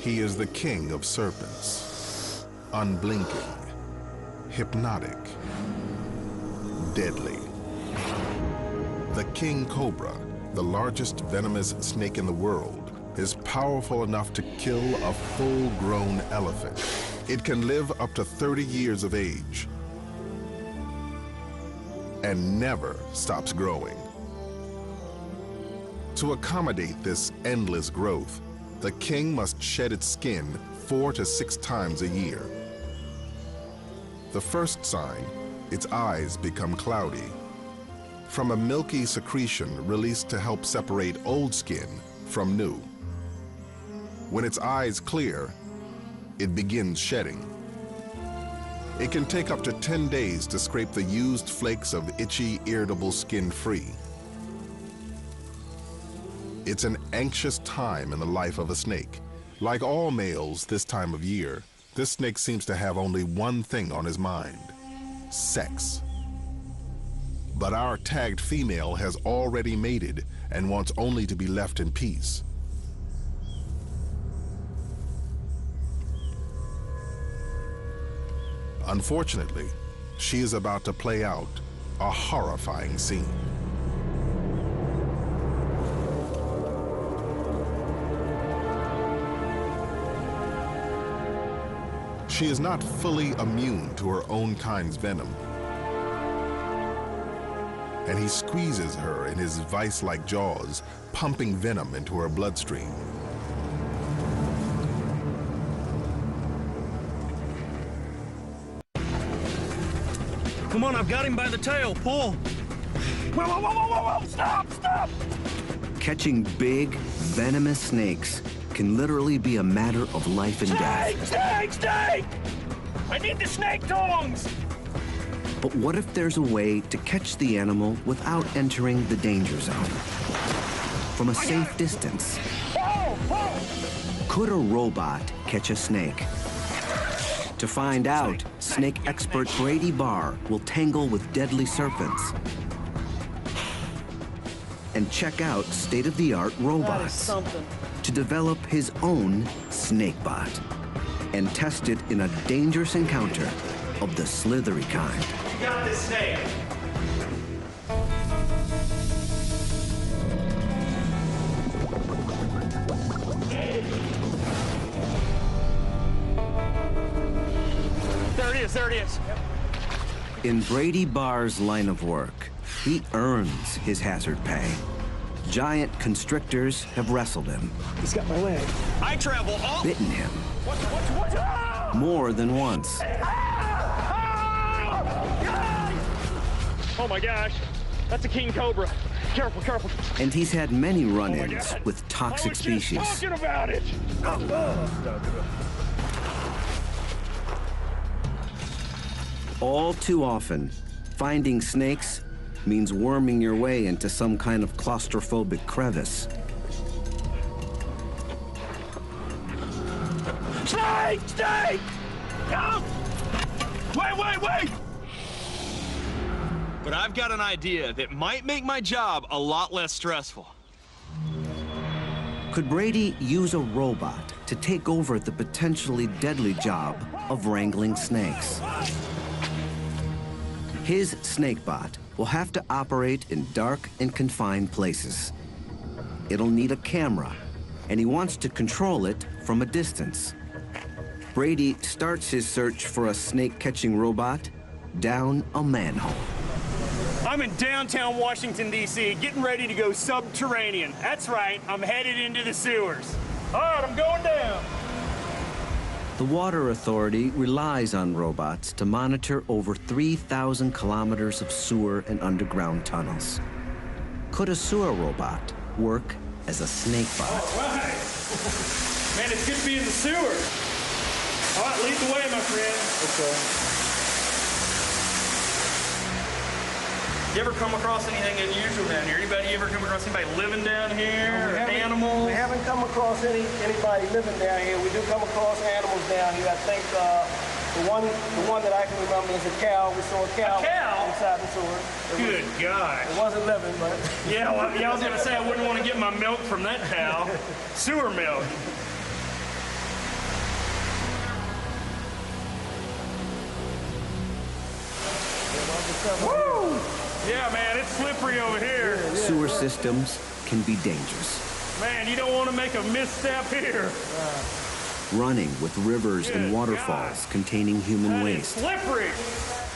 He is the king of serpents, unblinking, hypnotic, deadly. The King Cobra, the largest venomous snake in the world, is powerful enough to kill a full-grown elephant. It can live up to 30 years of age and never stops growing. To accommodate this endless growth, the king must shed its skin 4 to 6 times a year. The first sign, its eyes become cloudy. From a milky secretion released to help separate old skin from new. When its eyes clear, it begins shedding. It can take up to 10 days to scrape the used flakes of itchy, irritable skin free. It's an anxious time in the life of a snake. Like all males this time of year, this snake seems to have only one thing on his mind: sex. But our tagged female has already mated and wants only to be left in peace. Unfortunately, she is about to play out a horrifying scene. She is not fully immune to her own kind's venom, and he squeezes her in his vice-like jaws, pumping venom into her bloodstream. Come on, I've got him by the tail. Pull. Whoa, whoa, whoa, whoa, whoa, stop, stop! Catching big, venomous snakes can literally be a matter of life and death. Snake, snake! I need the snake tongs! But what if there's a way to catch the animal without entering the danger zone? From a safe distance. Whoa, whoa! Could a robot catch a snake? To find out, snake expert Brady Barr will tangle with deadly serpents and check out state-of-the-art robots to develop his own snakebot and test it in a dangerous encounter of the slithery kind. You got this snake. There it is. In Brady Barr's line of work, he earns his hazard pay. Giant constrictors have wrestled him. He's got my leg. I travel all... Bitten him. What? More than once. Oh my gosh, that's a King Cobra. Careful, careful. And he's had many run-ins with toxic species. Talking about it. All too often, finding snakes means worming your way into some kind of claustrophobic crevice. Snake! Snake! No! Wait! But I've got an idea that might make my job a lot less stressful. Could Brady use a robot to take over the potentially deadly job of wrangling snakes? His snakebot will have to operate in dark and confined places. It'll need a camera, and he wants to control it from a distance. Brady starts his search for a snake-catching robot down a manhole. I'm in downtown Washington, D.C., getting ready to go subterranean. That's right, I'm headed into the sewers. All right, I'm going down. The Water Authority relies on robots to monitor over 3,000 kilometers of sewer and underground tunnels. Could a sewer robot work as a snakebot? All right. Man, it's good to be in the sewer. All right, lead the way, my friend. Okay. You ever come across anything unusual down here? Anybody ever come across anybody living down here? Or animals? We haven't come across anybody living down here. We do come across animals down here. I think the one that I can remember is a cow. We saw a cow inside the sewer. Good God. It wasn't living, but... Yeah, well, I was going to say I wouldn't want to get my milk from that cow. Sewer milk. stuff. Woo! Yeah, man, it's slippery over here. Sewer systems can be dangerous. Man, you don't want to make a misstep here. Running with rivers and Good waterfalls God. containing human That is waste. slippery.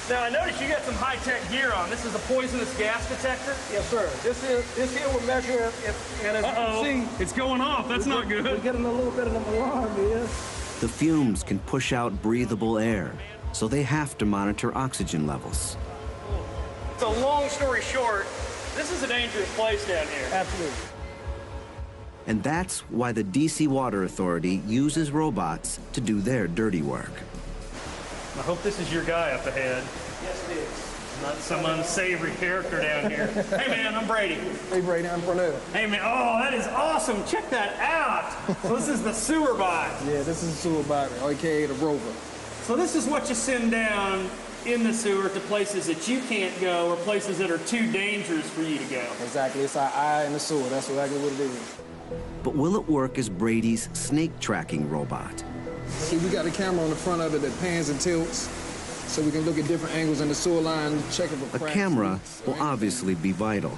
Now, I noticed you got some high-tech gear on. This is a poisonous gas detector? Yes, sir. This here will measure if, and as you can see, It's going off. That's not we're good. getting a little bit of an alarm here. The fumes can push out breathable air, so they have to monitor oxygen levels. So long story short, this is a dangerous place down here. Absolutely. And that's why the DC Water Authority uses robots to do their dirty work. I hope this is your guy up ahead. Yes, it is. Not some unsavory character down here. Hey, man, I'm Brady. Hey, Brady, I'm Brunel. Hey, man, oh, that is awesome. Check that out. So this is the sewer bot. Yeah, this is a sewer bot, aka the rover. So this is what you send down in the sewer to places that you can't go or places that are too dangerous for you to go. Exactly. It's our eye in the sewer. That's exactly what it is. But will it work as Brady's snake tracking robot? See, we got a camera on the front of it that pans and tilts, so we can look at different angles in the sewer line, check if A camera will obviously be vital.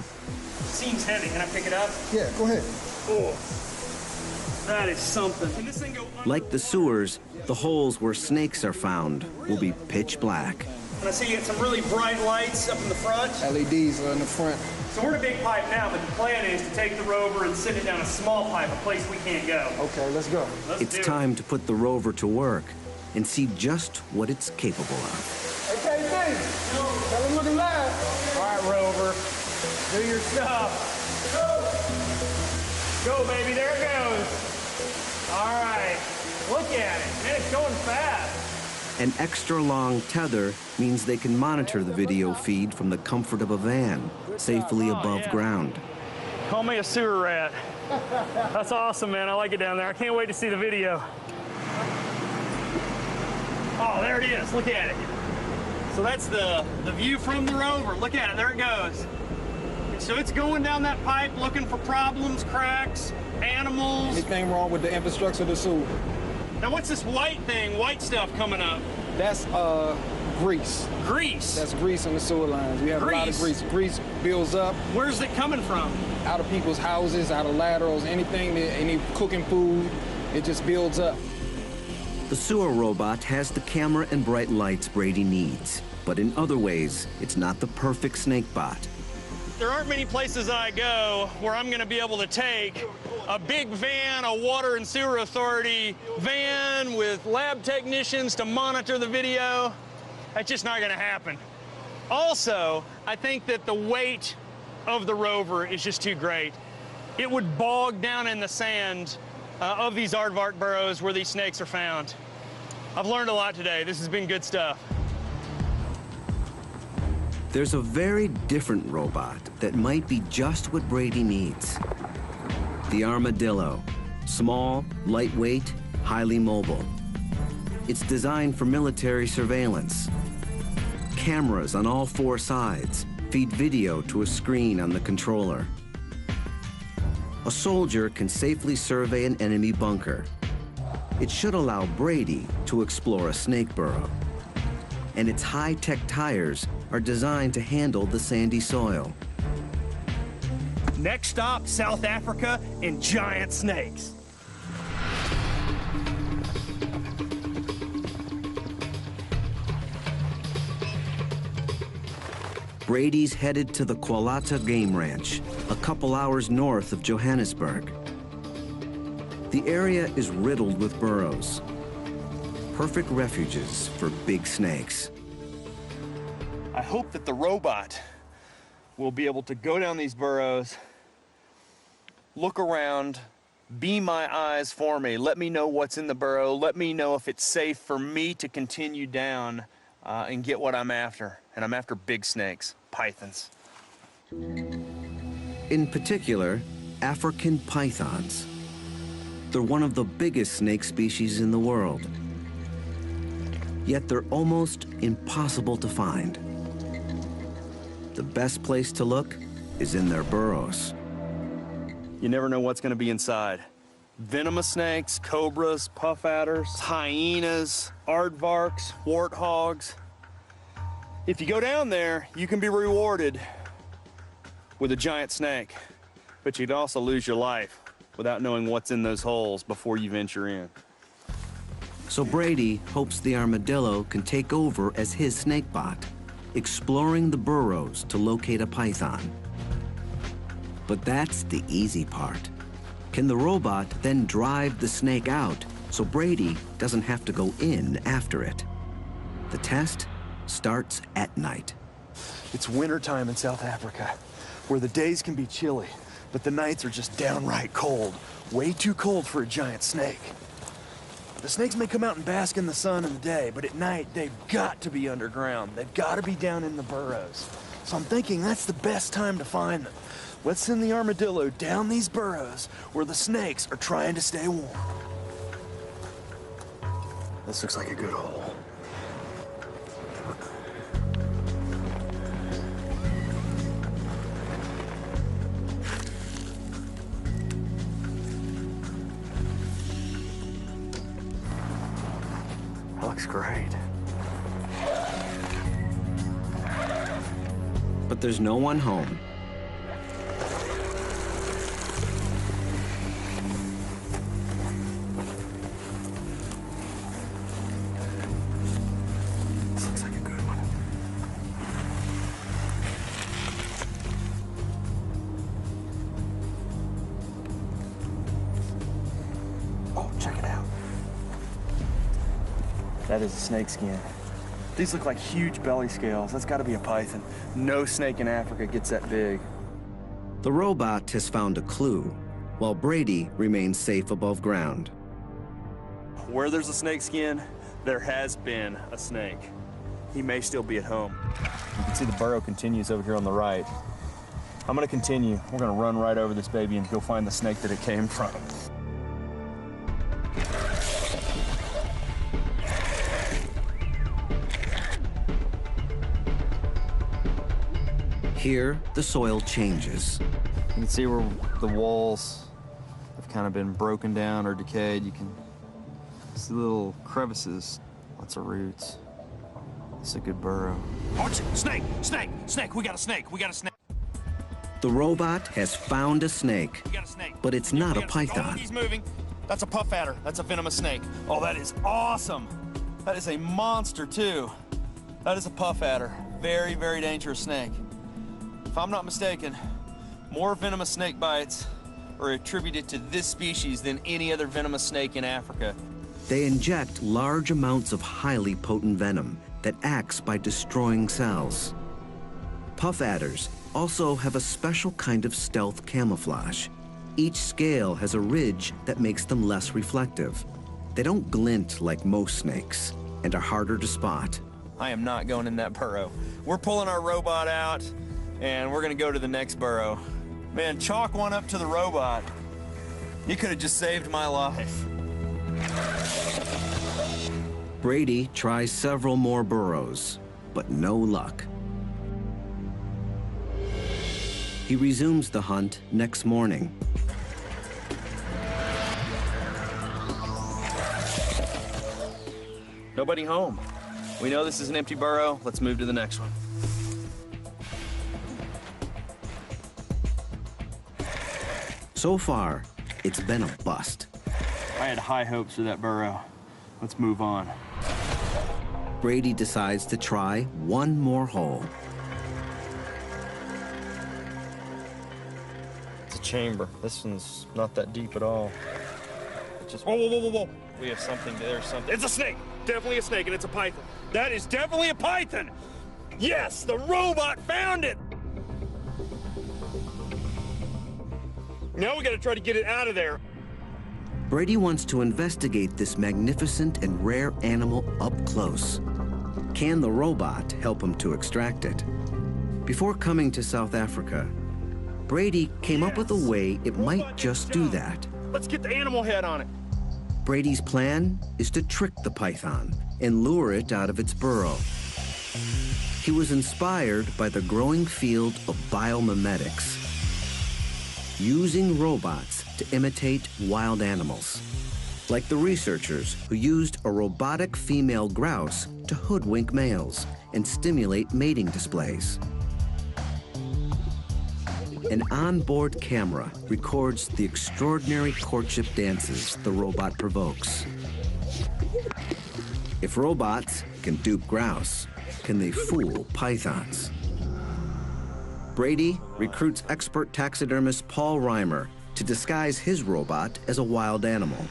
Seems heavy. Can I pick it up? Yeah, go ahead. Oh, that is something. Can this thing go under? Like the sewers, the holes where snakes are found will be pitch black. And I see you got some really bright lights up in the front. LEDs are in the front. So we're in a big pipe now, but the plan is to take the rover and send it down a small pipe, a place we can't go. Okay, let's go. Let's It's do time to put the rover to work and see just what it's capable of. Hey, KC, tell them looking live. All right, rover, do your stuff. Go, baby, there it goes. All right, look at it. Man, it's going fast. An extra long tether means they can monitor the video feed from the comfort of a van, safely above ground. Call me a sewer rat. That's awesome, man. I like it down there. I can't wait to see the video. Oh, there it is. Look at it. So that's the view from the rover. Look at it. There it goes. So it's going down that pipe looking for problems, cracks, animals. Anything wrong with the infrastructure of the sewer? Now, what's this white thing, white stuff coming up? That's grease. Grease. That's grease in the sewer lines. We have a lot of grease. Grease builds up Where's it coming from? out of people's houses, out of laterals, anything, any cooking food, it just builds up. The sewer robot has the camera and bright lights Brady needs, but in other ways, it's not the perfect snake bot. There aren't many places I go where I'm going to be able to take a big van, a water and sewer authority van with lab technicians to monitor the video. That's just not going to happen. Also, I think that the weight of the rover is just too great. It would bog down in the sand of these aardvark burrows where these snakes are found. I've learned a lot today. This has been good stuff. There's a very different robot that might be just what Brady needs. The armadillo. Small, lightweight, highly mobile. It's designed for military surveillance. Cameras on all four sides feed video to a screen on the controller. A soldier can safely survey an enemy bunker. It should allow Brady to explore a snake burrow. And its high-tech tires are designed to handle the sandy soil. Next stop, South Africa and giant snakes. Brady's headed to the Kwalata Game Ranch, a couple hours north of Johannesburg. The area is riddled with burrows, perfect refuges for big snakes. I hope that the robot will be able to go down these burrows, look around, be my eyes for me, let me know what's in the burrow, let me know if it's safe for me to continue down and get what I'm after. And I'm after big snakes, pythons. In particular, African pythons. They're one of the biggest snake species in the world. Yet they're almost impossible to find. The best place to look is in their burrows. You never know what's going to be inside. Venomous snakes, cobras, puff adders, hyenas, aardvarks, warthogs. If you go down there, you can be rewarded with a giant snake, but you'd also lose your life without knowing what's in those holes before you venture in. So Brady hopes the armadillo can take over as his snake bot, exploring the burrows to locate a python. But that's the easy part. Can the robot then drive the snake out so Brady doesn't have to go in after it? The test starts at night. It's wintertime in South Africa, where the days can be chilly, but the nights are just downright cold. Way too cold for a giant snake. The snakes may come out and bask in the sun in the day, but at night, they've got to be underground. They've got to be down in the burrows. So I'm thinking that's the best time to find them. Let's send the armadillo down these burrows where the snakes are trying to stay warm. This looks like a good hole. Looks great. But there's no one home. This looks like a good one. Oh, check it out. That is a snake skin. These look like huge belly scales. That's got to be a python. No snake in Africa gets that big. The robot has found a clue, while Brady remains safe above ground. Where there's a snake skin, there has been a snake. He may still be at home. You can see the burrow continues over here on the right. I'm gonna continue. We're gonna run right over this baby and go find the snake that it came from. Here, the soil changes. You can see where the walls have kind of been broken down or decayed. You can see little crevices, lots of roots. It's a good burrow. Watch it. Snake! Snake! Snake! We got a snake! We got a snake! The robot has found a snake, We got a snake! but it's not a Oh, python. he's moving. That's a puff adder. That's a venomous snake. Oh, that is awesome. That is a monster, too. That is a puff adder. Very, very dangerous snake. If I'm not mistaken, more venomous snake bites are attributed to this species than any other venomous snake in Africa. They inject large amounts of highly potent venom that acts by destroying cells. Puff adders also have a special kind of stealth camouflage. Each scale has a ridge that makes them less reflective. They don't glint like most snakes and are harder to spot. I am not going in that burrow. We're pulling our robot out, and we're gonna go to the next burrow. Man, chalk one up to the robot. You could have just saved my life. Brady tries several more burrows, but no luck. He resumes the hunt next morning. Nobody home. We know this is an empty burrow. Let's move to the next one. So far, it's been a bust. I had high hopes for that burrow. Let's move on. Brady decides to try one more hole. It's a chamber. This one's not that deep at all. Just whoa, whoa, whoa, whoa, whoa. We have something. There's something. It's a snake. Definitely a snake, and it's a python. That is definitely a python. Yes, the robot found it. Now we got to try to get it out of there. Brady wants to investigate this magnificent and rare animal up close. Can the robot help him to extract it? Before coming to South Africa, Brady came up with a way it might just do that. Let's get the animal head on it. Brady's plan is to trick the python and lure it out of its burrow. He was inspired by the growing field of biomimetics, using robots to imitate wild animals, like the researchers who used a robotic female grouse to hoodwink males and stimulate mating displays. An onboard camera records the extraordinary courtship dances the robot provokes. If robots can dupe grouse, can they fool pythons? Brady recruits expert taxidermist Paul Reimer to disguise his robot as a wild animal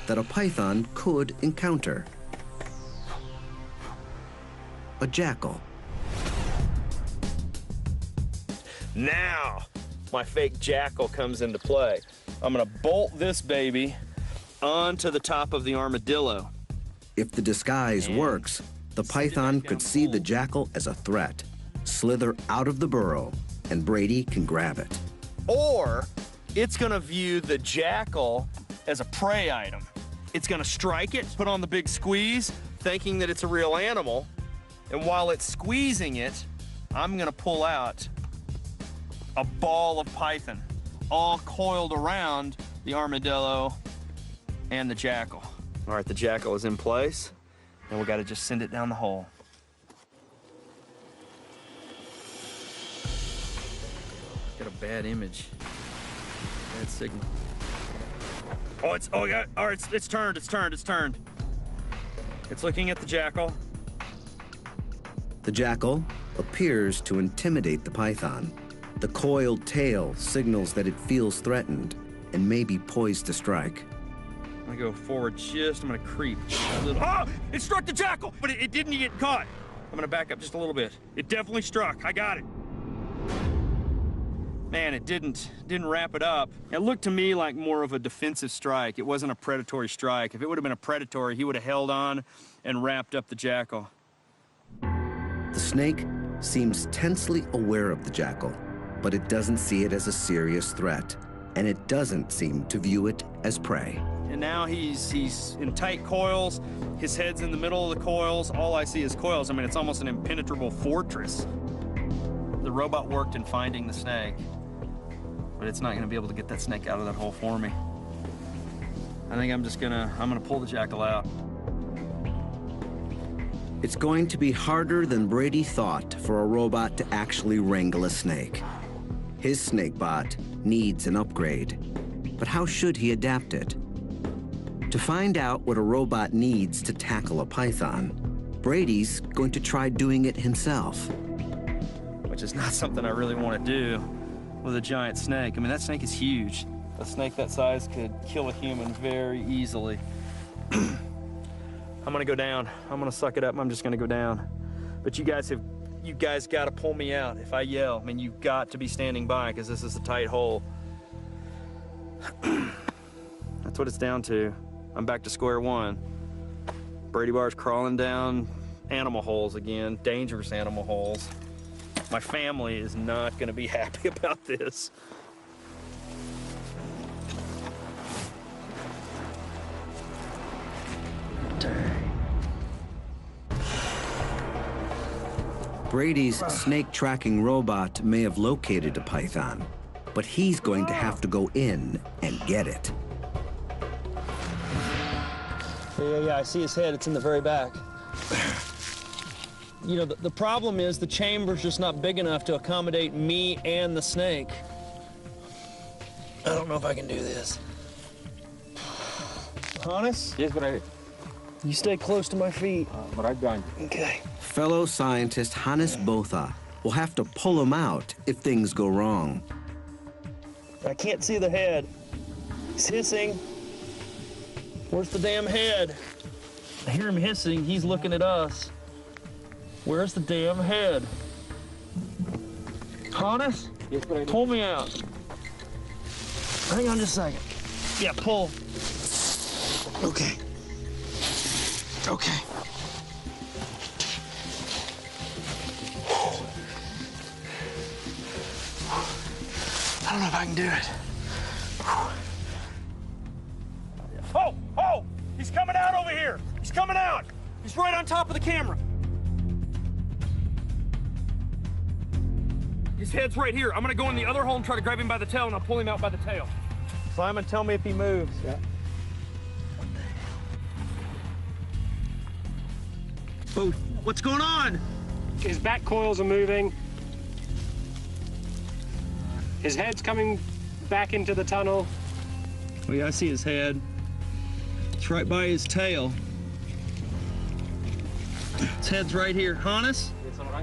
that a python could encounter. A jackal. Now, my fake jackal comes into play. I'm gonna bolt this baby onto the top of the armadillo. If the disguise works, the python could see the jackal as a threat, slither out of the burrow, and Brady can grab it. Or it's gonna view the jackal as a prey item. It's gonna strike it, put on the big squeeze, thinking that it's a real animal. And while it's squeezing it, I'm gonna pull out a ball of python, all coiled around the armadillo and the jackal. All right, the jackal is in place, and we gotta just send it down the hole. Got a bad image, bad signal. It's turned. It's looking at the jackal. The jackal appears to intimidate the python. The coiled tail signals that it feels threatened and may be poised to strike. I'm gonna go forward just, I'm gonna creep a little. Oh, it struck the jackal, but it didn't get caught. I'm gonna back up just a little bit. It definitely struck, I got it. Man, it didn't wrap it up. It looked to me like more of a defensive strike. It wasn't a predatory strike. If it would have been a predatory, he would have held on and wrapped up the jackal. The snake seems tensely aware of the jackal, but it doesn't see it as a serious threat, and it doesn't seem to view it as prey. And now he's in tight coils. His head's in the middle of the coils. All I see is coils. I mean, it's almost an impenetrable fortress. The robot worked in finding the snake, but it's not gonna be able to get that snake out of that hole for me. I think I'm gonna pull the jackal out. It's going to be harder than Brady thought for a robot to actually wrangle a snake. His snakebot needs an upgrade, but how should he adapt it? To find out what a robot needs to tackle a python, Brady's going to try doing it himself. Which is not something I really want to do with a giant snake. I mean, that snake is huge. A snake that size could kill a human very easily. I'm gonna go down. I'm gonna suck it up. I'm just gonna go down. But you guys gotta pull me out if I yell. I mean, you've got to be standing by because this is a tight hole. That's what it's down to. I'm back to square one. Brady Bar's crawling down animal holes again, dangerous animal holes. My family is not gonna be happy about this. Brady's snake tracking robot may have located a python, but he's going to have to go in and get it. Yeah, I see his head. It's in the very back. You know, the problem is the chamber's just not big enough to accommodate me and the snake. I don't know if I can do this. Hannes? Yes, but You stay close to my feet. but I've done. Okay. Fellow scientist Hannes Botha will have to pull him out if things go wrong. I can't see the head. He's hissing. Where's the damn head? I hear him hissing. He's looking at us. Where's the damn head? Hannes? Yes, but Pull me out. Hang on just a second. Yeah, pull. Okay. Okay. I don't know if I can do it. Oh! He's coming out over here! He's coming out! He's right on top of the camera. His head's right here. I'm gonna go in the other hole and try to grab him by the tail, and I'll pull him out by the tail. Simon, tell me if he moves. Yeah. Oh, what's going on? his back coils are moving. His head's coming back into the tunnel. Oh yeah, I see his head. It's right by his tail. His head's right here. Hannes,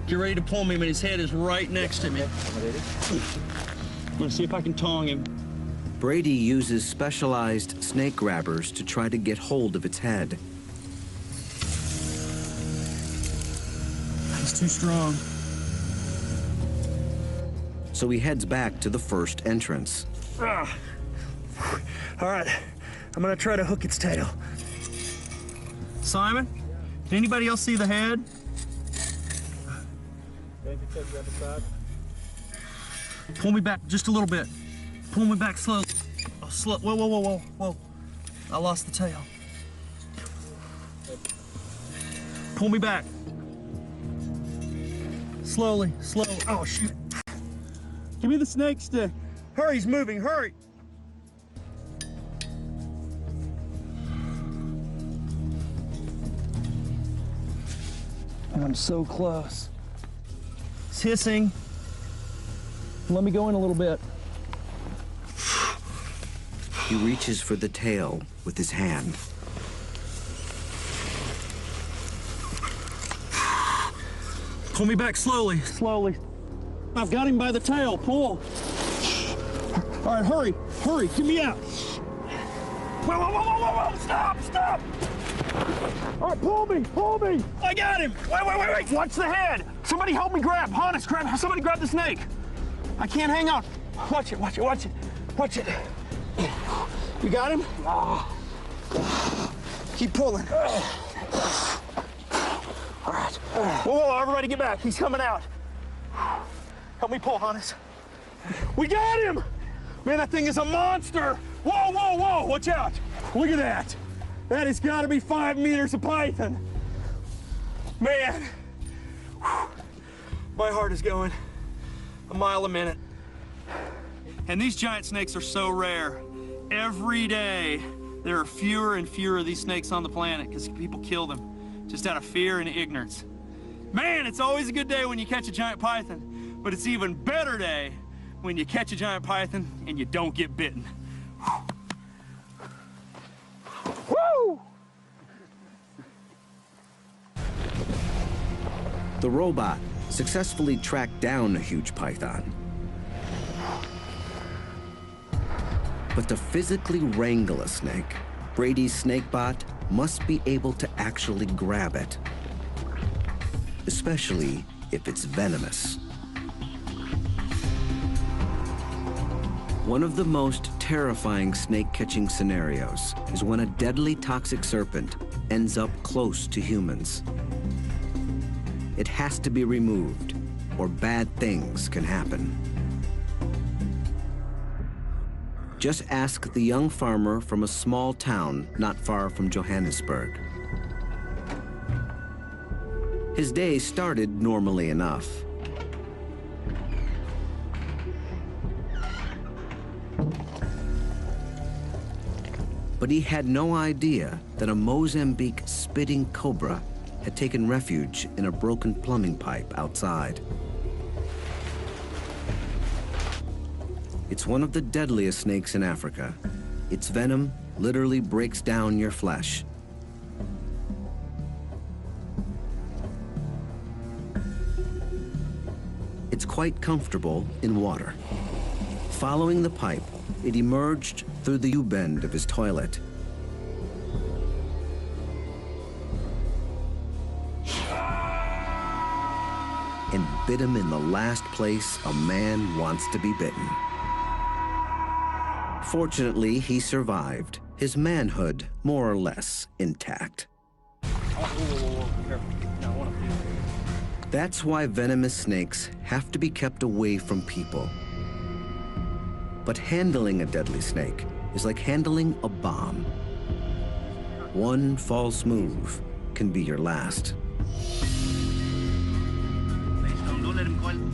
get ready to pull me, but his head is right next to me. I'm gonna see if I can tong him. Brady uses specialized snake grabbers to try to get hold of its head. He's too strong. So he heads back to the first entrance. All right, I'm gonna try to hook its tail. Simon, did anybody else see the head? Pull me back just a little bit. Pull me back slow. Oh, slow. Whoa, whoa, whoa, whoa, whoa. I lost the tail. Pull me back. Slowly, slow. Oh, shoot. Give me the snake stick. Hurry, he's moving, hurry. I'm so close. It's hissing. Let me go in a little bit. He reaches for the tail with his hand. Pull me back slowly, slowly. I've got him by the tail, pull. All right, hurry, hurry, get me out. Whoa, whoa, whoa, whoa, whoa, whoa, stop, stop. All right, pull me. I got him. Wait. Watch the head. Somebody help me grab. Hannes, somebody grab the snake. I can't hang on. Watch it. You got him? Keep pulling. All right. Whoa, everybody get back. He's coming out. Help me pull, Hannes. We got him! Man, that thing is a monster. Whoa, watch out. Look at that. That has got to be 5 meters of python. Man, my heart is going a mile a minute. And these giant snakes are so rare. Every day, there are fewer and fewer of these snakes on the planet because people kill them just out of fear and ignorance. Man, it's always a good day when you catch a giant python, but it's even better day when you catch a giant python and you don't get bitten. Woo! The robot successfully tracked down a huge python. But to physically wrangle a snake, Brady's snakebot must be able to actually grab it, especially if it's venomous. One of the most terrifying snake-catching scenarios is when a deadly toxic serpent ends up close to humans. It has to be removed, or bad things can happen. Just ask the young farmer from a small town not far from Johannesburg. His day started normally enough. But he had no idea that a Mozambique spitting cobra had taken refuge in a broken plumbing pipe outside. It's one of the deadliest snakes in Africa. Its venom literally breaks down your flesh. It's quite comfortable in water. Following the pipe, it emerged through the U-bend of his toilet. And bit him in the last place a man wants to be bitten. Fortunately, he survived, his manhood more or less intact. That's why venomous snakes have to be kept away from people. But handling a deadly snake is like handling a bomb. One false move can be your last.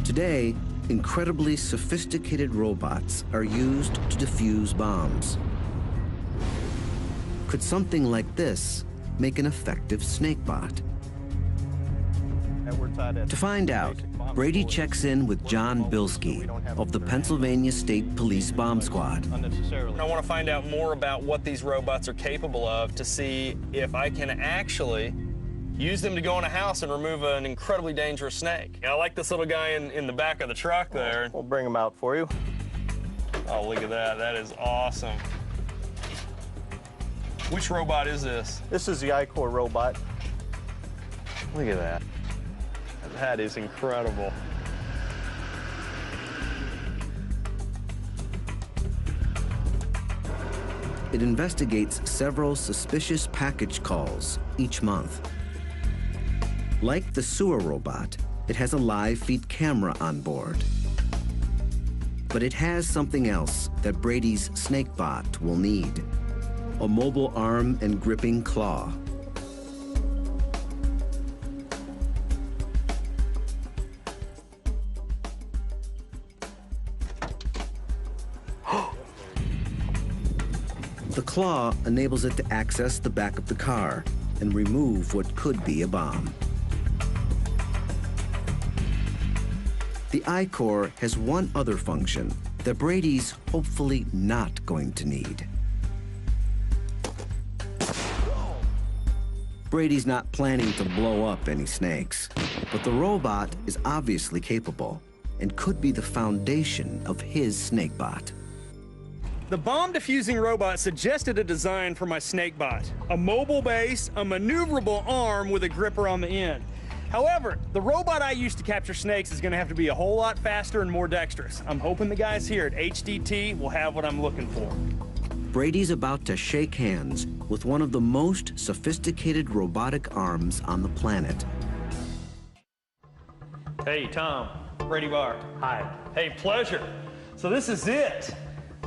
Today, incredibly sophisticated robots are used to defuse bombs. Could something like this make an effective snake bot? To find out, Brady checks in with John Bilski of the Pennsylvania State Police Bomb Squad. I want to find out more about what these robots are capable of to see if I can actually use them to go in a house and remove an incredibly dangerous snake. I like this little guy in the back of the truck there. We'll bring him out for you. Oh, look at that. That is awesome. Which robot is this? This is the I-Core robot. Look at that. That is incredible. It investigates several suspicious package calls each month. Like the sewer robot, it has a live feed camera on board. But it has something else that Brady's SnakeBot will need: a mobile arm and gripping claw. The claw enables it to access the back of the car and remove what could be a bomb. The I-Core has one other function that Brady's hopefully not going to need. Brady's not planning to blow up any snakes, but the robot is obviously capable and could be the foundation of his SnakeBot. The bomb diffusing robot suggested a design for my SnakeBot: a mobile base, a maneuverable arm with a gripper on the end. However, the robot I use to capture snakes is going to have to be a whole lot faster and more dexterous. I'm hoping the guys here at HDT will have what I'm looking for. Brady's about to shake hands with one of the most sophisticated robotic arms on the planet. Hey, Tom. Brady Barr. Hi. Hey, pleasure. So this is it.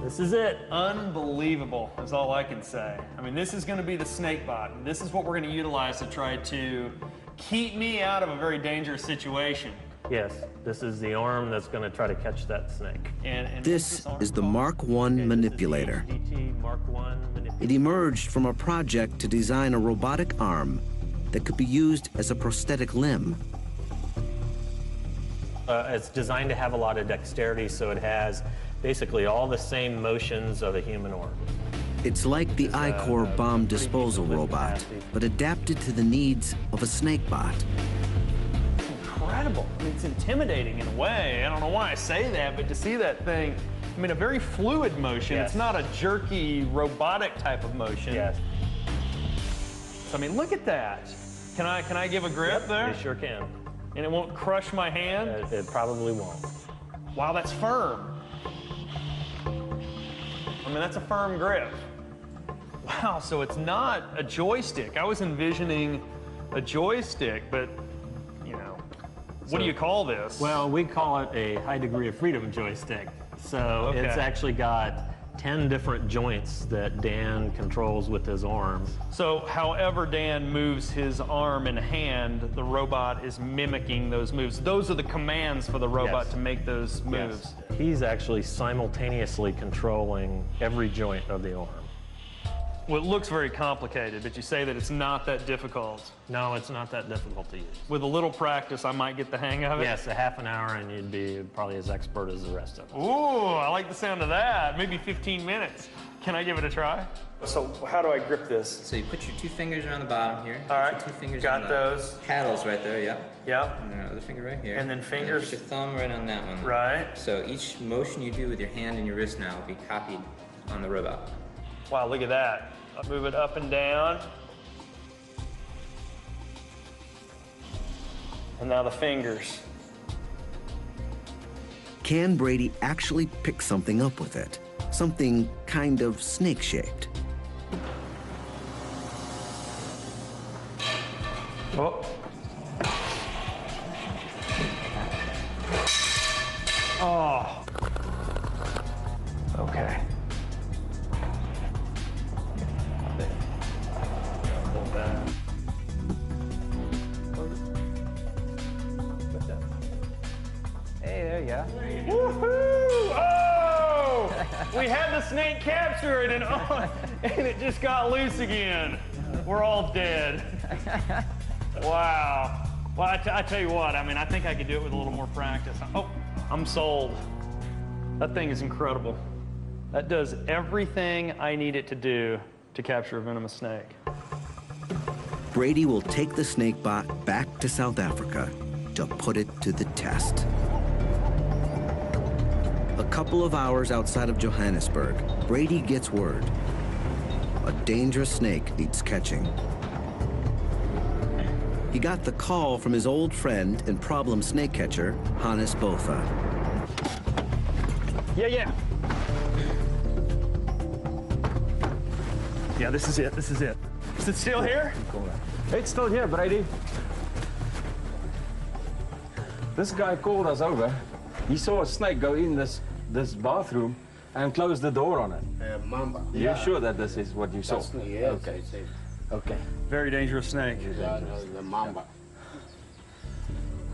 This is it. Unbelievable is all I can say. I mean, this is going to be the SnakeBot, and this is what we're going to utilize to try to keep me out of a very dangerous situation. Yes, this is the arm that's going to try to catch that snake. And This is the Mark I manipulator. HDT Mark I manipulator. It emerged from a project to design a robotic arm that could be used as a prosthetic limb. It's designed to have a lot of dexterity, so it has basically all the same motions of a human arm. It's like the I-Core bomb disposal robot, but adapted to the needs of a SnakeBot. incredible. I mean, it's intimidating in a way. I don't know why I say that, but to see that thing, I mean, a very fluid motion. Yes. It's not a jerky, robotic type of motion. Yes. So, I mean, look at that. Can I give a grip there? You sure can. And it won't crush my hand? It probably won't. Wow, that's firm. I mean, that's a firm grip. Wow, so it's not a joystick. I was envisioning a joystick, but, you know, what do you call this? Well, we call it a high degree of freedom joystick. So Okay. it's actually got 10 different joints that Dan controls with his arm. So however Dan moves his arm and hand, the robot is mimicking those moves. Those are the commands for the robot Yes. to make those moves. Yes. He's actually simultaneously controlling every joint of the arm. Well, it looks very complicated, but you say that it's not that difficult. No, it's not that difficult to use. With a little practice, I might get the hang of it. Yes, a half an hour and you'd be probably as expert as the rest of us. Ooh, I like the sound of that. Maybe 15 minutes. Can I give it a try? So how do I grip this? So you put your two fingers around the bottom here. All right, Put your two fingers got on those. the paddles right there, yep. Yep, And then other finger right here. And then fingers- put your thumb right on that one. right. So each motion you do with your hand and your wrist now will be copied on the robot. Wow, look at that. I'll move it up and down. And now the fingers. Can Brady actually pick something up with it? Something kind of snake-shaped. Oh. Oh. Okay. Hold that. Hey, there you go. Woohoo! Oh! We had the snake captured and it just got loose again. We're all dead. Wow. Well, I tell you what, I mean, I think I could do it with a little more practice. Oh, I'm sold. That thing is incredible. That does everything I need it to do to capture a venomous snake. Brady will take the snakebot back to South Africa to put it to the test. A couple of hours outside of Johannesburg, Brady gets word. A dangerous snake needs catching. He got the call from his old friend and problem snake catcher, Hannes Botha. Yeah. Yeah, this is it. Is it still here? It's still here, Brady. This guy called us over. He saw a snake go in this bathroom and close the door on it. Mamba. You're sure that this is what you saw? Yes, okay. I see. Okay. Very dangerous snake. The mamba.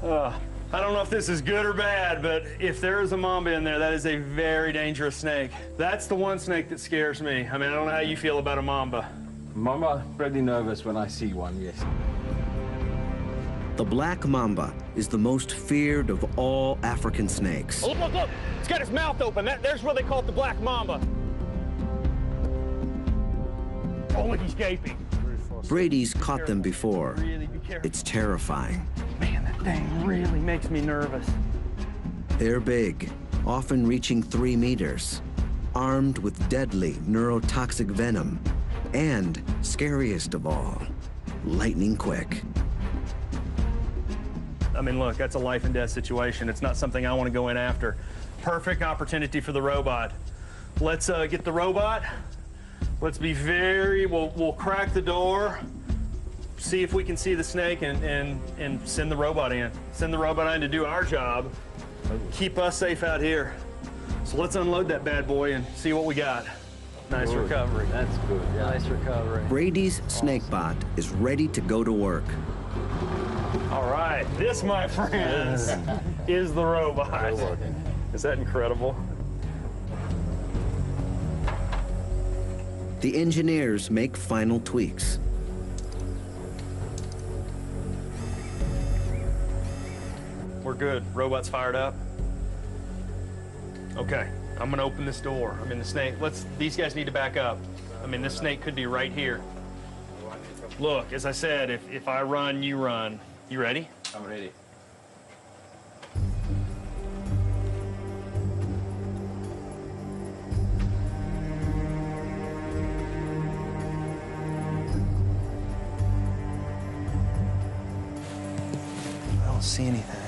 I don't know if this is good or bad, but if there is a mamba in there, that is a very dangerous snake. That's the one snake that scares me. I mean, I don't know how you feel about a mamba. Mamba, pretty nervous when I see one, yes. The black mamba is the most feared of all African snakes. Oh, look. It's got its mouth open. There's where they call it the black mamba. Oh, look, he's gaping. Brady's caught them before. Really be careful. It's terrifying. Man, that thing really makes me nervous. They're big, often reaching 3 meters, armed with deadly neurotoxic venom, and, scariest of all, lightning quick. I mean, look, that's a life and death situation. It's not something I want to go in after. Perfect opportunity for the robot. Let's get the robot. Let's be we'll crack the door, see if we can see the snake, and send the robot in. Send the robot in to do our job, keep us safe out here. So let's unload that bad boy and see what we got. Nice recovery. That's good. Yeah. Nice recovery. Brady's snakebot is ready to go to work. All right, this, my friends, is the robot. Is that incredible? The engineers make final tweaks. We're good. Robot's fired up. Okay, I'm gonna open this door. I mean, the snake, these guys need to back up. I mean, this snake could be right here. Look, as I said, if I run, you run. You ready? I'm ready. I don't see anything.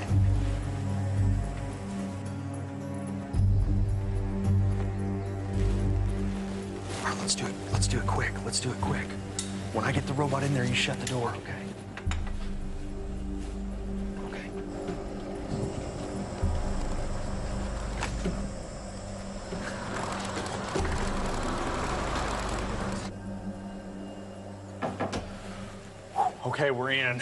All right, let's do it. Let's do it quick. Let's do it quick. When I get the robot in there, you shut the door, okay? Okay. Okay, we're in.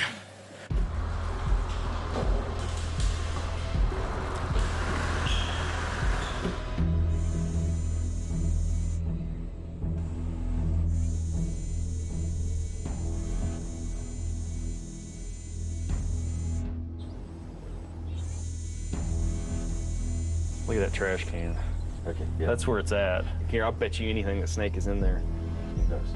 Look at that trash can. Okay, yeah. That's where it's at. Here, I'll bet you anything that snake is in there. It does.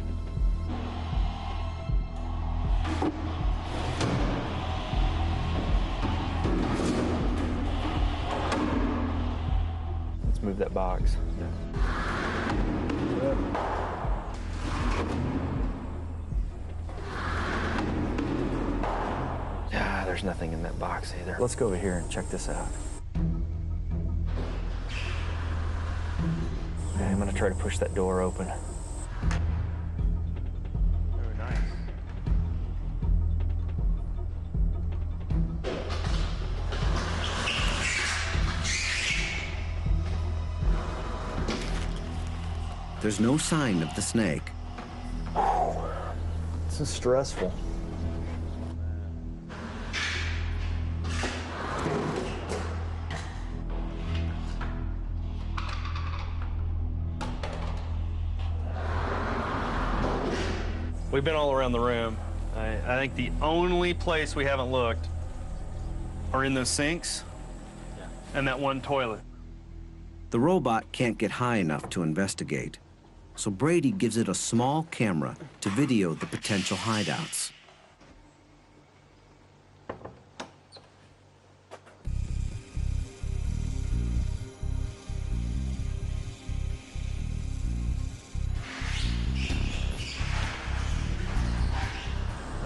Let's move that box. Yeah, there's nothing in that box either. Let's go over here and check this out. Okay, I'm gonna try to push that door open. Oh, nice. There's no sign of the snake. This is stressful. We've been all around the room. I think the only place we haven't looked are in those sinks and that one toilet. The robot can't get high enough to investigate, so Brady gives it a small camera to video the potential hideouts.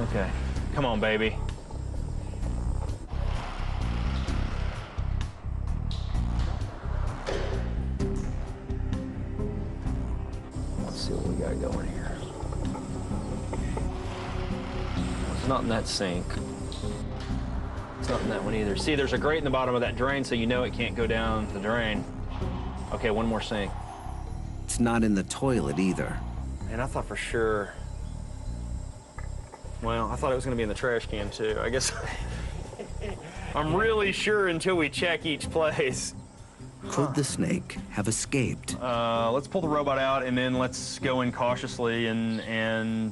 Okay, come on, baby. Let's see what we got going here. It's not in that sink. It's not in that one either. See, there's a grate in the bottom of that drain, so you know it can't go down the drain. Okay, one more sink. It's not in the toilet either. And I thought for sure. Well, I thought it was going to be in the trash can, too. I guess I'm really sure until we check each place. Could the snake have escaped? Let's pull the robot out, and then let's go in cautiously and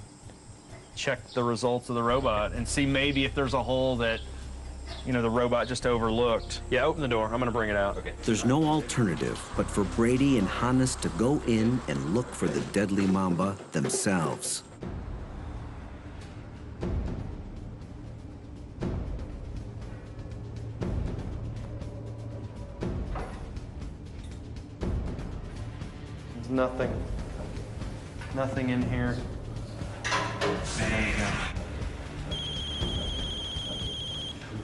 check the results of the robot and see maybe if there's a hole that, you know, the robot just overlooked. Yeah, open the door. I'm going to bring it out. Okay. There's no alternative but for Brady and Hannes to go in and look for the deadly mamba themselves. Nothing. Nothing in here. There you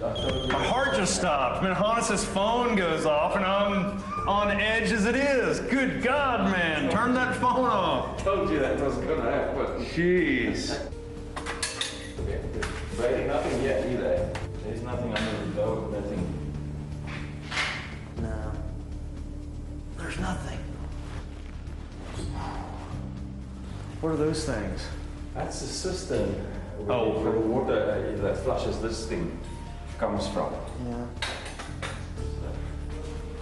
go. My heart just stopped. I mean, Hannes' phone goes off, and I'm on edge as it is. Good God, man. Turn that phone off. Told you that wasn't gonna happen. Jeez. Brady, nothing yet either. There's nothing under the door, nothing. No. There's nothing. What are those things? That's the cistern where Oh, the water that flushes this thing comes from. Yeah.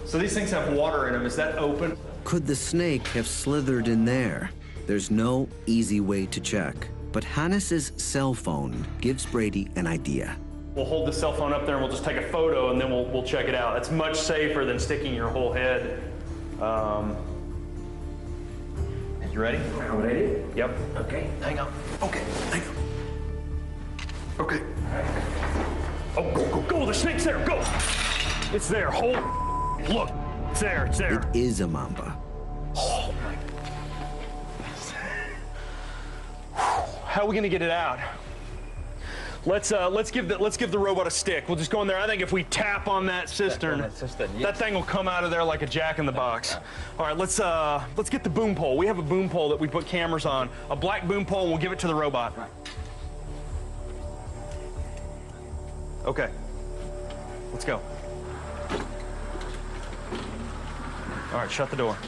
So these things have water in them. Is that open? Could the snake have slithered in there? There's no easy way to check, but Hannes' cell phone gives Brady an idea. We'll hold the cell phone up there and we'll just take a photo and then we'll check it out. It's much safer than sticking your whole head. You ready? I'm ready? Yep. Okay, hang on. Okay, hang on. Okay. Oh, go, the snake's there, go! It's there, hold. Look, it's there, it's there. It is a mamba. Oh my. How are we gonna get it out? Let's give the robot a stick. We'll just go in there. I think if we tap on that cistern, that thing will come out of there like a jack in the box. All right, let's get the boom pole. We have a boom pole that we put cameras on. A black boom pole, and we'll give it to the robot. Right. Okay. Let's go. All right, shut the door.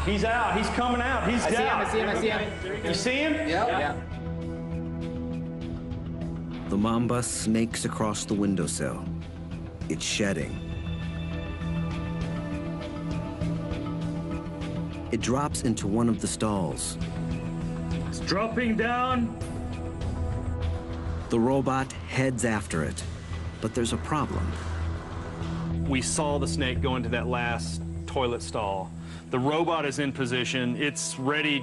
He's out. He's coming out. He's down. I see him. You see him? Yep. Yeah. The mamba snakes across the windowsill. It's shedding. It drops into one of the stalls. It's dropping down. The robot heads after it, but there's a problem. We saw the snake go into that last toilet stall. The robot is in position. It's ready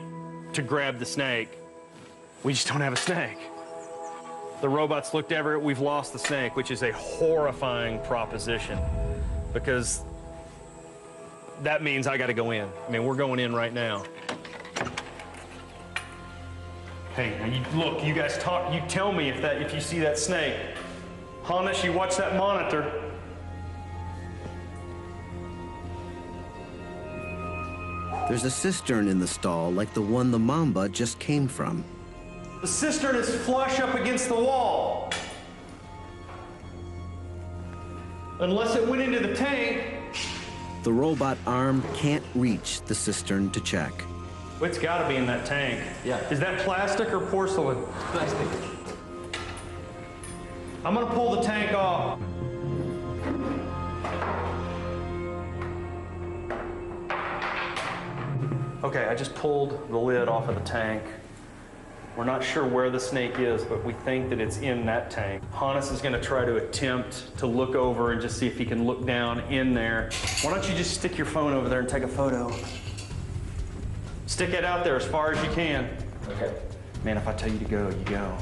to grab the snake. We just don't have a snake. The robot's looked over it. We've lost the snake, which is a horrifying proposition because that means I got to go in. I mean, we're going in right now. Hey, now look, you guys talk. You tell me if you see that snake. Hannes, you watch that monitor. There's a cistern in the stall like the one the mamba just came from. The cistern is flush up against the wall. Unless it went into the tank. The robot arm can't reach the cistern to check. It's got to be in that tank. Yeah. Is that plastic or porcelain? Plastic. I'm gonna pull the tank off. Okay, I just pulled the lid off of the tank. We're not sure where the snake is, but we think that it's in that tank. Hannes is gonna try to attempt to look over and just see if he can look down in there. Why don't you just stick your phone over there and take a photo? Stick it out there as far as you can. Okay. Man, if I tell you to go, you go.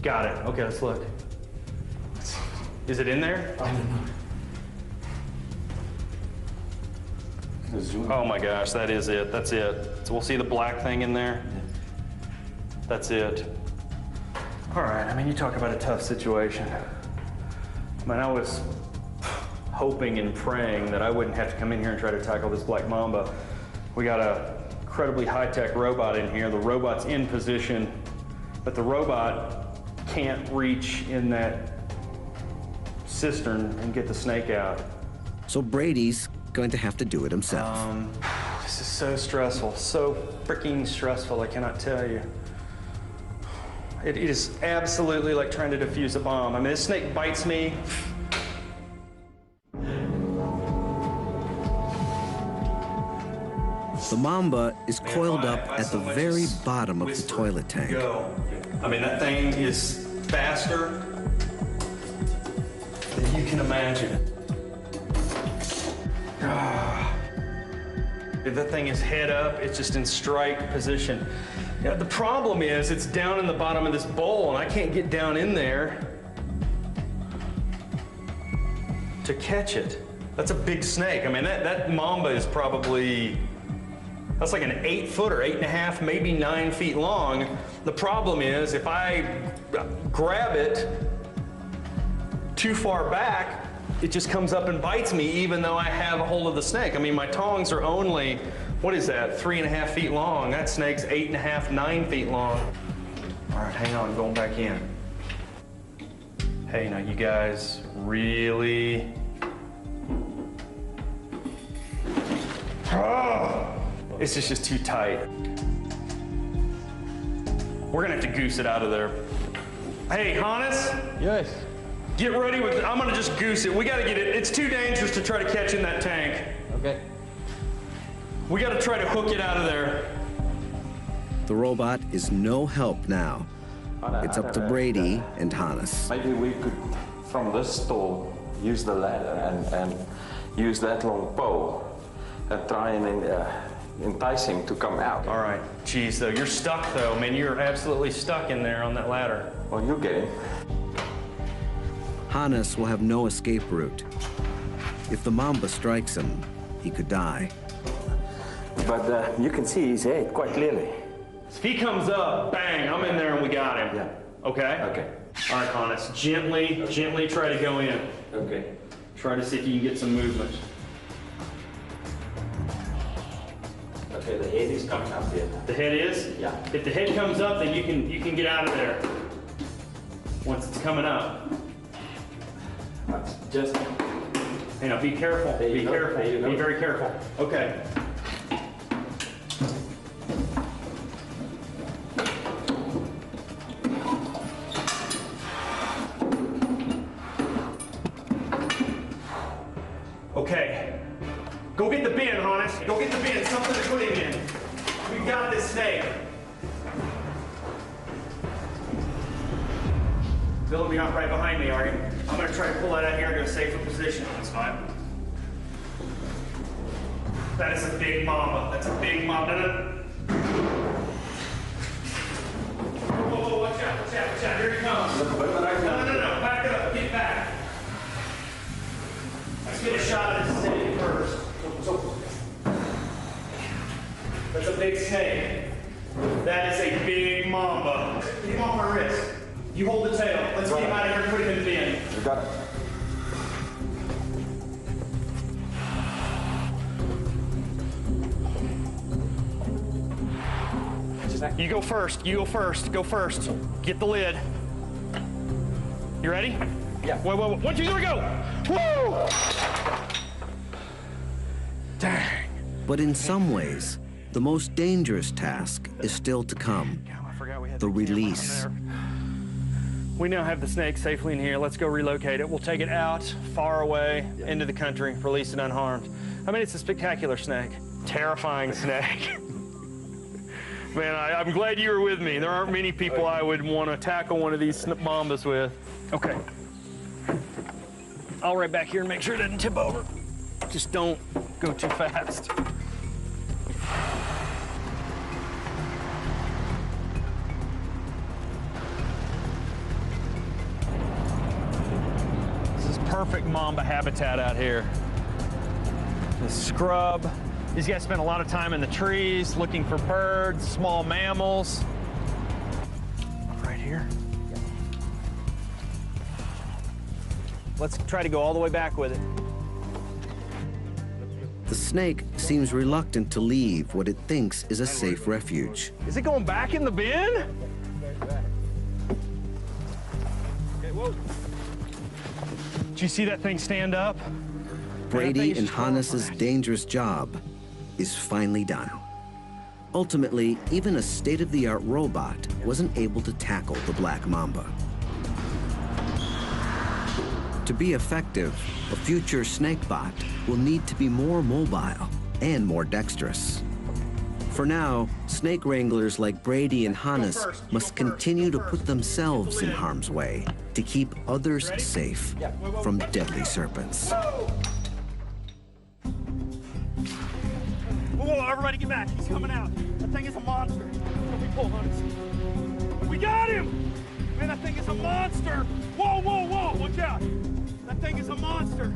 Got it. Okay, let's look. Is it in there? I don't know. Oh my gosh, that is it. That's it. So we'll see the black thing in there. That's it. All right, I mean, you talk about a tough situation. I mean, I was hoping and praying that I wouldn't have to come in here and try to tackle this black mamba. We got a incredibly high-tech robot in here. The robot's in position, but the robot can't reach in that cistern and get the snake out. So Brady's going to have to do it himself. This is so stressful, so freaking stressful, I cannot tell you. It is absolutely like trying to defuse a bomb. I mean, this snake bites me. The mamba is coiled up at the very bottom of the toilet tank. Go. I mean, that thing is faster than you can imagine. If that thing is head up, it's just in strike position. You know, the problem is it's down in the bottom of this bowl, and I can't get down in there to catch it. That's a big snake. I mean, that mamba is probably, that's like an 8-footer, 8.5, maybe 9 feet long. The problem is if I grab it too far back, it just comes up and bites me even though I have a hold of the snake. I mean, my tongs are only, what is that, 3.5 feet long. That snake's 8.5, 9 feet long. All right, hang on, going back in. Hey, now you guys really, this is just too tight. We're gonna have to goose it out of there. Hey, Hannes? Yes. Get ready with, I'm gonna just goose it. We gotta get it, it's too dangerous to try to catch in that tank. Okay. We gotta try to hook it out of there. The robot is no help now. It's up to Brady and Hannes. Maybe we could, from this stall, use the ladder and use that long pole and try and entice him to come out. All right, geez, though, you're stuck though, man. You're absolutely stuck in there on that ladder. Well, you get him. Hannes will have no escape route. If the mamba strikes him, he could die. But you can see his head quite clearly. If he comes up, bang, I'm in there and we got him. Yeah. Okay? Okay. All right, Hannes, gently try to go in. Okay. Try to see if you can get some movement. Okay, the head is coming up here. The head is? Yeah. If the head comes up, then you can get out of there. Once it's coming up. Just, You know, be careful. Be careful. Be very careful. Okay. Okay. Go get the bin, Hannes. Go get the bin. Something to put him in. We've got this snake. Bill, you're not right behind me, are you? I'm gonna try to pull that out here into a safer position. That's fine. That is a big mamba. That's a big mamba. No. Whoa, watch out, watch out. Here he comes. No. Back up, get back. Let's get a shot at this snake first. That's a big snake. That is a big mamba. Get him off my wrist. You hold the tail. Let's get him out of here and put him in the bin. you got it. You go first. You go first. Go first. Get the lid. You ready? Yeah. Wait. 1, 2, 3, go! Whoa! Dang. But in some ways, the most dangerous task is still to come. I forgot we had The camera on release. there. We now have the snake safely in here. Let's go relocate it. We'll take it out, far away, into the country, release it unharmed. I mean, it's a spectacular snake. Terrifying snake. Man, I'm glad you were with me. There aren't many people I would want to tackle one of these mambas with. Okay. I'll right back here and make sure it doesn't tip over. Just don't go too fast. Perfect mamba habitat out here. The scrub. These guys spend a lot of time in the trees looking for birds, small mammals. Right here. Let's try to go all the way back with it. The snake seems reluctant to leave what it thinks is a safe refuge. Is it going back in the bin? Okay, whoa. Did you see that thing stand up? Brady and Hannes's dangerous job is finally done. Ultimately, even a state-of-the-art robot wasn't able to tackle the black mamba. To be effective, a future snakebot will need to be more mobile and more dexterous. For now, snake wranglers like Brady and Hannes must continue to put themselves in harm's way to keep others safe from deadly serpents. Whoa, everybody get back. He's coming out. That thing is a monster. Let me pull, Hannes. We got him! Man, that thing is a monster! Whoa, whoa, whoa, watch out! That thing is a monster!